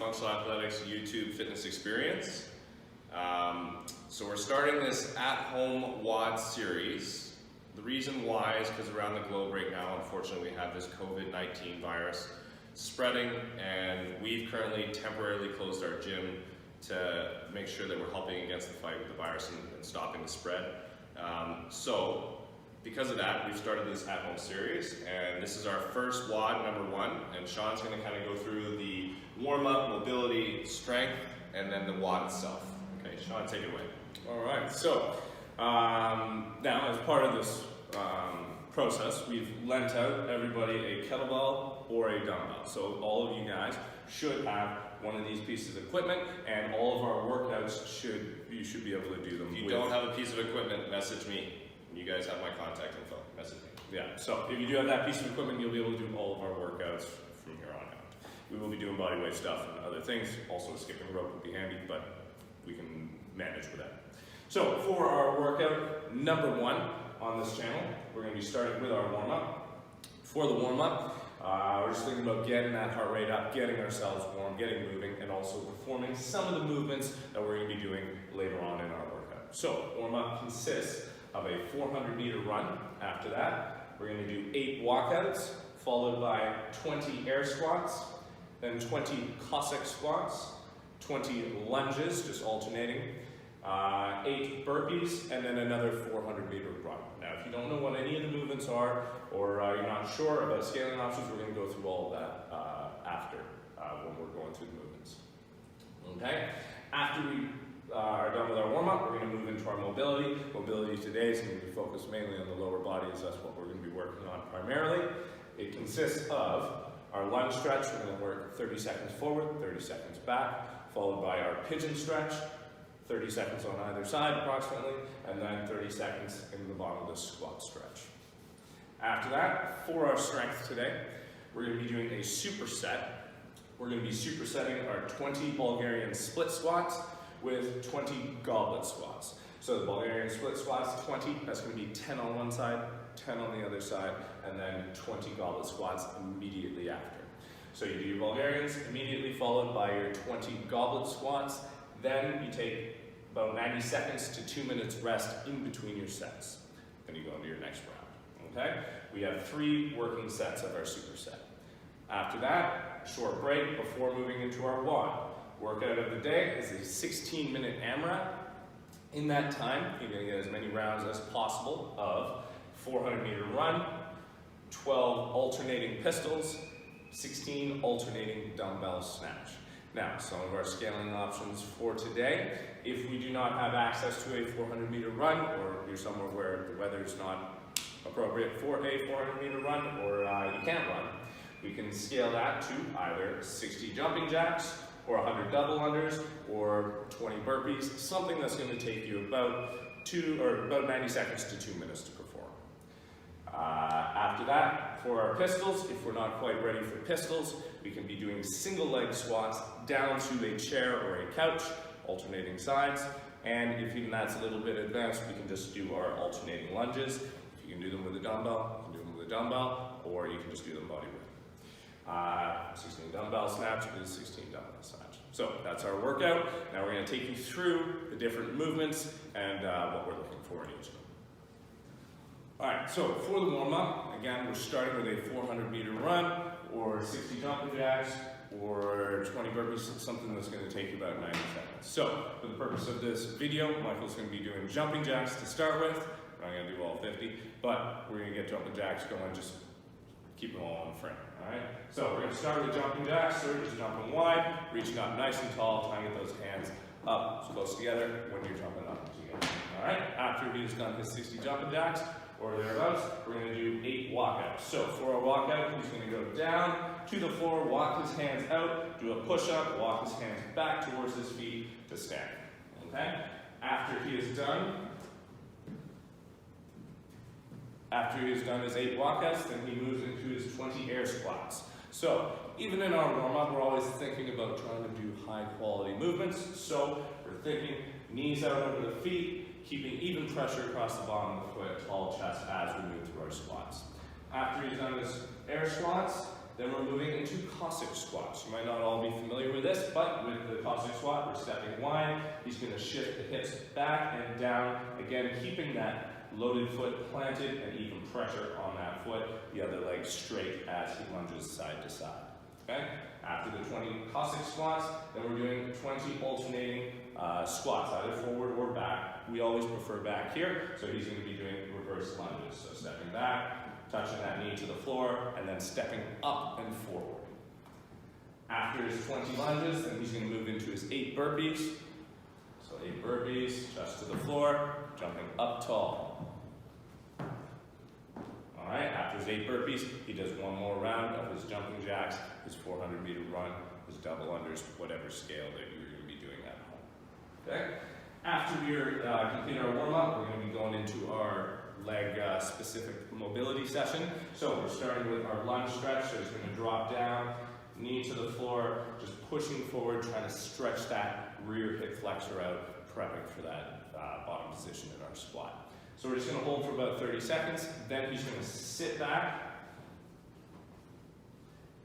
Functional Athletics YouTube fitness experience. So we're starting this at-home WOD series. The reason why is because around the globe right now, unfortunately, we have this COVID-19 virus spreading, and we've currently temporarily closed our gym to make sure that we're helping against the fight with the virus and stopping the spread. So because of that, we've started this at-home series, and this is our first WOD #1, and Sean's going to kind of go through the warm-up, mobility, strength, and then the WOD itself. Okay, Sean, take it away. All right, so now as part of this process, we've lent out everybody a kettlebell or a dumbbell. So all of you guys should have one of these pieces of equipment, and all of our workouts you should be able to do them. If you don't have a piece of equipment, message me. You guys have my contact info. Message me. Yeah, so if you do have that piece of equipment, you'll be able to do all of our workouts from here on out. We will be doing bodyweight stuff and other things. Also, skipping rope would be handy, but we can manage with that. So for our workout #1 on this channel, we're going to be starting with our warm-up. For the warm-up, we're just thinking about getting that heart rate up, getting ourselves warm, getting moving, and also performing some of the movements that we're going to be doing later on in our workout. So warm-up consists of a 400-meter run. After that, we're going to do 8 walkouts, followed by 20 air squats, then 20 Cossack squats, 20 lunges, just alternating, 8 burpees, and then another 400-meter run. Now, if you don't know what any of the movements are, or you're not sure about scaling options, we're going to go through all of that after when we're going through the movements. Okay? After we are done with our warm-up, we're going to move into our mobility. Mobility today is going to be focused mainly on the lower body, as that's what we're going to be working on primarily. It consists of our lunge stretch. We're going to work 30 seconds forward, 30 seconds back, followed by our pigeon stretch, 30 seconds on either side approximately, and then 30 seconds in the bottom of the squat stretch. After that, for our strength today, we're going to be doing a superset. We're going to be supersetting our 20 Bulgarian split squats with 20 goblet squats. So the Bulgarian split squats, 20, that's going to be 10 on one side, 10 on the other side, and then 20 goblet squats immediately after. So you do your Bulgarians immediately followed by your 20 goblet squats. Then you take about 90 seconds to 2 minutes rest in between your sets. Then you go into your next round. Okay? We have 3 working sets of our superset. After that, short break before moving into our WOD. Workout of the day is a 16-minute AMRAP. In that time, you're going to get as many rounds as possible of 400-meter run, 12 alternating pistols, 16 alternating dumbbell snatch. Now, some of our scaling options for today, if we do not have access to a 400-meter run, or you're somewhere where the weather is not appropriate for a 400-meter run, or you can't run, we can scale that to either 60 jumping jacks, or 100 double unders, or 20 burpees, something that's going to take you about 90 seconds to 2 minutes to perform. After that, for our pistols, if we're not quite ready for pistols, we can be doing single leg squats down to a chair or a couch, alternating sides, and if even that's a little bit advanced, we can just do our alternating lunges. If you can do them with a dumbbell, you can do them with a dumbbell, or you can just do them bodyweight. 16 dumbbell snatch is 16 dumbbell snatch. So that's our workout. Now we're going to take you through the different movements and what we're looking for in each of them. Alright, so for the warm-up, again, we're starting with a 400-meter run, or 60 jumping jacks, or 20 burpees, something that's going to take you about 90 seconds. So, for the purpose of this video, Michael's going to be doing jumping jacks to start with. We're not going to do all 50, but we're going to get jumping jacks going, just keep them all on the frame. Alright, so we're going to start with jumping jacks, so we're just jumping wide, reaching up nice and tall, trying to get those hands up close together when you're jumping up together. Alright, after he's done his 60 jumping jacks, or thereabouts, we're going to do 8 walkouts. So for our walkout, he's going to go down to the floor, walk his hands out, do a push-up, walk his hands back towards his feet to stand. Okay? After he is done his 8 walkouts, then he moves into his 20 air squats. So even in our warm-up, we're always thinking about trying to do high-quality movements. So we're thinking knees out over the feet, keeping even pressure across the bottom of the foot, tall chest as we move through our squats. After he's done his air squats, Then we're moving into Cossack squats. You might not all be familiar with this, but with the Cossack squat, we're stepping wide. He's going to shift the hips back and down, again, keeping that loaded foot planted and even pressure on that foot, the other leg straight as he lunges side to side. Okay? After the 20 Cossack squats, then we're doing 20 alternating squats, either forward or back. We always prefer back here, so he's going to be doing reverse lunges. So stepping back, touching that knee to the floor, and then stepping up and forward. After his 20 lunges, then he's going to move into his 8 burpees. So 8 burpees, chest to the floor, jumping up tall. Alright, after his 8 burpees, he does one more round of his jumping jacks, his 400-meter run, his double unders, whatever scale that you're going to be doing at home. Okay? After we complete our warm-up, we're going to be going into our leg-specific mobility session. So we're starting with our lunge stretch, so he's going to drop down, knee to the floor, just pushing forward, trying to stretch that rear hip flexor out, prepping for that bottom position in our squat. So we're just going to hold for about 30 seconds, then he's going to sit back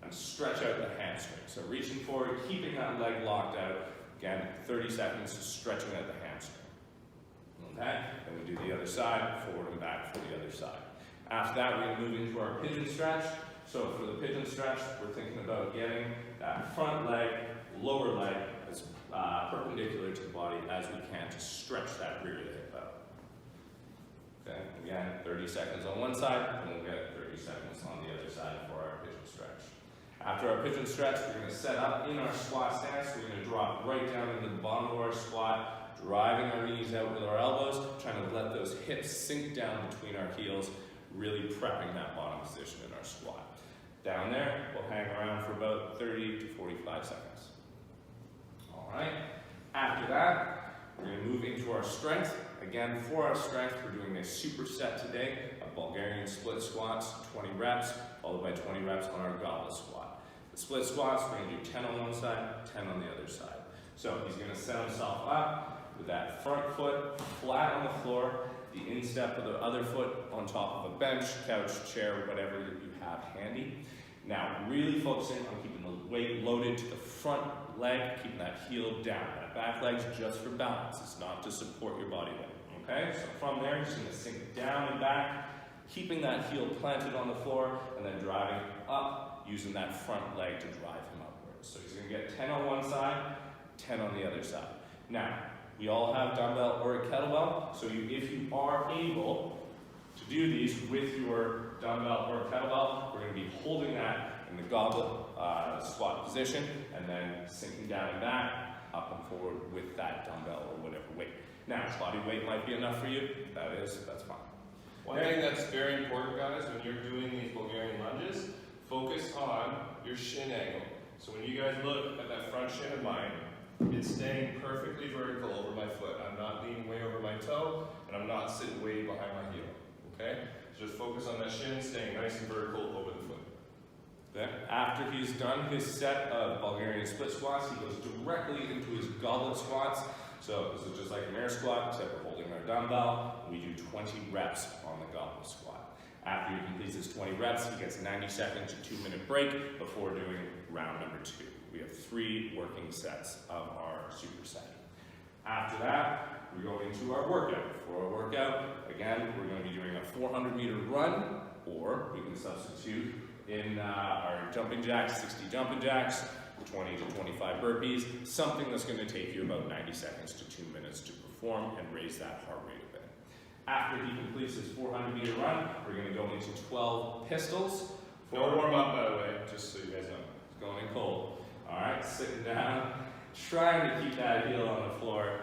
and stretch out the hamstring. So reaching forward, keeping that leg locked out, again, 30 seconds, stretching out the hamstring. Okay? Then we do the other side, forward and back for the other side. After that, we're going to move into our pigeon stretch. So for the pigeon stretch, we're thinking about getting that front leg, lower leg as perpendicular to the body as we can to stretch that rear of the hip out. Okay, again, 30 seconds on one side, and we'll get 30 seconds on the other side for our pigeon stretch. After our pigeon stretch, we're going to set up in our squat stance. We're going to drop right down into the bottom of our squat, driving our knees out with our elbows, trying to let those hips sink down between our heels, really prepping that bottom position in our squat. Down there, we'll hang around for about 30 to 45 seconds. All right. After that, we're going to move into our strength. Again, for our strength, we're doing a superset today of Bulgarian split squats, 20 reps, followed by 20 reps on our goblet squat. The split squats, we're going to do 10 on one side, 10 on the other side. So he's going to set himself up with that front foot flat on the floor, the instep of the other foot on top of a bench, couch, chair, whatever you have handy. Now, really focusing on keeping the weight loaded to the front leg, keeping that heel down. That back leg's just for balance. It's not to support your body weight. Okay? So from there, you're just going to sink down and back, keeping that heel planted on the floor, and then driving up, using that front leg to drive him upwards. So he's going to get 10 on one side, 10 on the other side. Now, we all have dumbbell or a kettlebell, so if you are able to do these with your dumbbell or a kettlebell, we're going to be holding that in the goblet squat position, and then sinking down and back, up and forward with that dumbbell or whatever weight. Now, body weight might be enough for you. That's fine. One thing that's very important, guys, when you're doing these Bulgarian lunges, focus on your shin angle. So when you guys look at that front shin of mine, it's staying perfectly vertical over my foot. I'm not leaning way over my toe, and I'm not sitting way behind my heel. Okay? So just focus on that shin, staying nice and vertical over the foot. Then, after he's done his set of Bulgarian split squats, he goes directly into his goblet squats. So this is just like an air squat, except we're holding our dumbbell. We do 20 reps on the goblet squat. After he completes his 20 reps, he gets 90 second to 2 minute break before doing round number 2. We have 3 working sets of our superset. After that, we go into our workout. For our workout, again, we're going to be doing a 400-meter run, or we can substitute in our jumping jacks, 60 jumping jacks, 20 to 25 burpees, something that's going to take you about 90 seconds to 2 minutes to perform and raise that heart rate a bit. After he completes his 400-meter run, we're going to go into 12 pistols. No warm up, by the way, just so you guys know. It's going in cold. All right, sitting down, trying to keep that heel on the floor,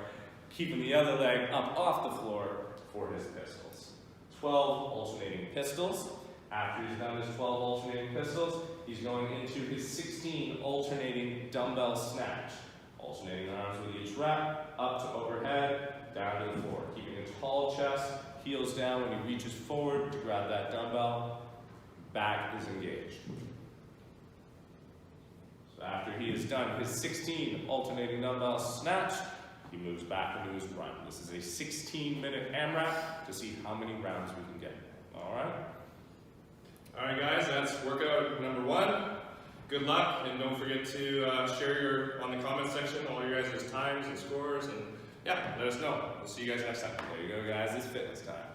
keeping the other leg up off the floor for his pistols. 12 alternating pistols. After he's done his 12 alternating pistols, he's going into his 16 alternating dumbbell snatch. Alternating arms with each rep, up to overhead, down to the floor. Keeping a tall chest, heels down when he reaches forward to grab that dumbbell. Back is engaged. So after he has done his 16 alternating dumbbell snatch, he moves back into his run. This is a 16-minute AMRAP to see how many rounds we can get. All right? All right, guys, that's workout number 1. good luck, and don't forget to share on the comment section all your guys' times and scores, and yeah, let us know. We'll see you guys next time. There you go, guys. It's fitness time.